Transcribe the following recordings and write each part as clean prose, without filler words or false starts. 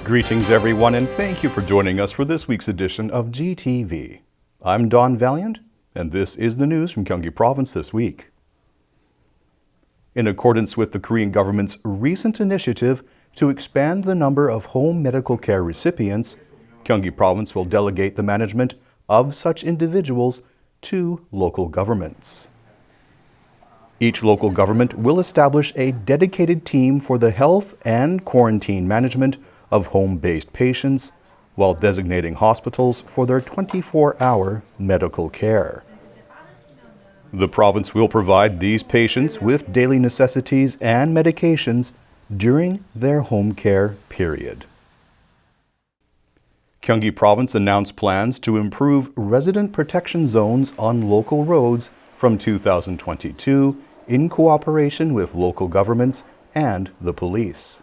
Greetings everyone, and thank you for joining us for this week's edition of GTV. I'm Don Valiant, and this is the news from Gyeonggi Province this week. In accordance with the Korean government's recent initiative to expand the number of home medical care recipients, Gyeonggi Province will delegate the management of such individuals to local governments. Each local government will establish a dedicated team for the health and quarantine management of home-based patients, while designating hospitals for their 24-hour medical care. The province will provide these patients with daily necessities and medications during their home care period. Gyeonggi Province announced plans to improve resident protection zones on local roads from 2022 in cooperation with local governments and the police.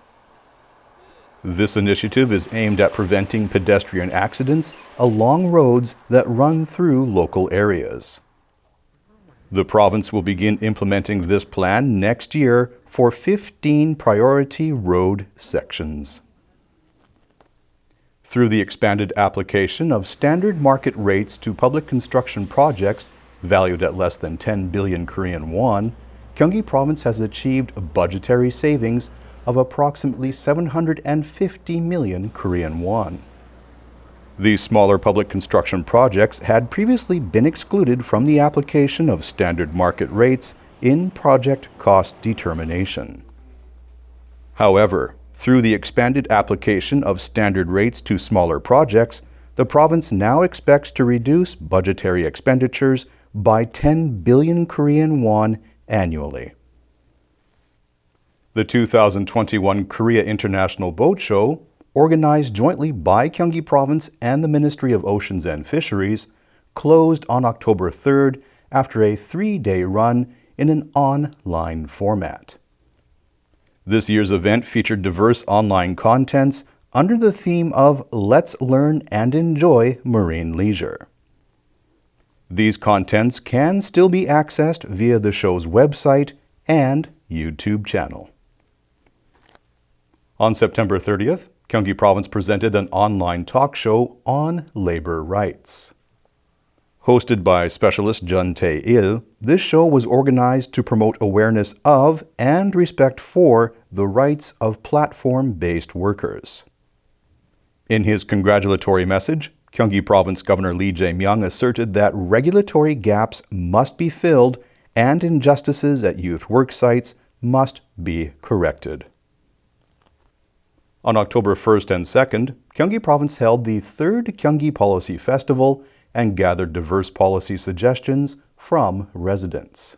This initiative is aimed at preventing pedestrian accidents along roads that run through local areas. The province will begin implementing this plan next year for 15 priority road sections. Through the expanded application of standard market rates to public construction projects valued at less than 10 billion Korean won, Gyeonggi Province has achieved budgetary savings of approximately 750 million Korean won. These smaller public construction projects had previously been excluded from the application of standard market rates in project cost determination. However, through the expanded application of standard rates to smaller projects, the province now expects to reduce budgetary expenditures by 10 billion Korean won annually. The 2021 Korea International Boat Show, organized jointly by Gyeonggi Province and the Ministry of Oceans and Fisheries, closed on October 3rd after a 3-day run in an online format. This year's event featured diverse online contents under the theme of Let's Learn and Enjoy Marine Leisure. These contents can still be accessed via the show's website and YouTube channel. On September 30th, Gyeonggi Province presented an online talk show on labor rights. Hosted by specialist Jun Tae-il, this show was organized to promote awareness of and respect for the rights of platform-based workers. In his congratulatory message, Gyeonggi Province Governor Lee Jae-myung asserted that regulatory gaps must be filled and injustices at youth work sites must be corrected. On October 1st and 2nd, Gyeonggi Province held the 3rd Gyeonggi Policy Festival and gathered diverse policy suggestions from residents.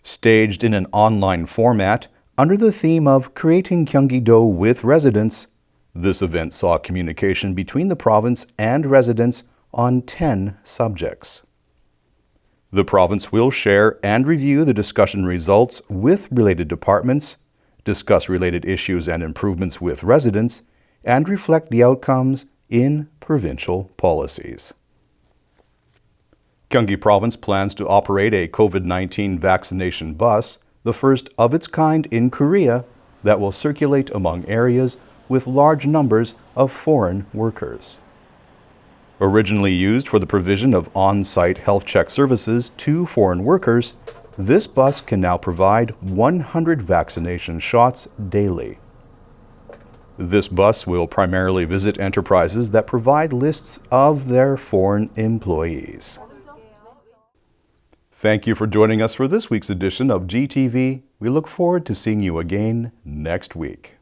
Staged in an online format under the theme of Creating Gyeonggi-do with Residents, this event saw communication between the province and residents on 10 subjects. The province will share and review the discussion results with related departments, discuss related issues and improvements with residents, and reflect the outcomes in provincial policies. Gyeonggi Province plans to operate a COVID-19 vaccination bus, the first of its kind in Korea, that will circulate among areas with large numbers of foreign workers. Originally used for the provision of on-site health check services to foreign workers, this bus can now provide 100 vaccination shots daily. This bus will primarily visit enterprises that provide lists of their foreign employees. Thank you for joining us for this week's edition of GTV. We look forward to seeing you again next week.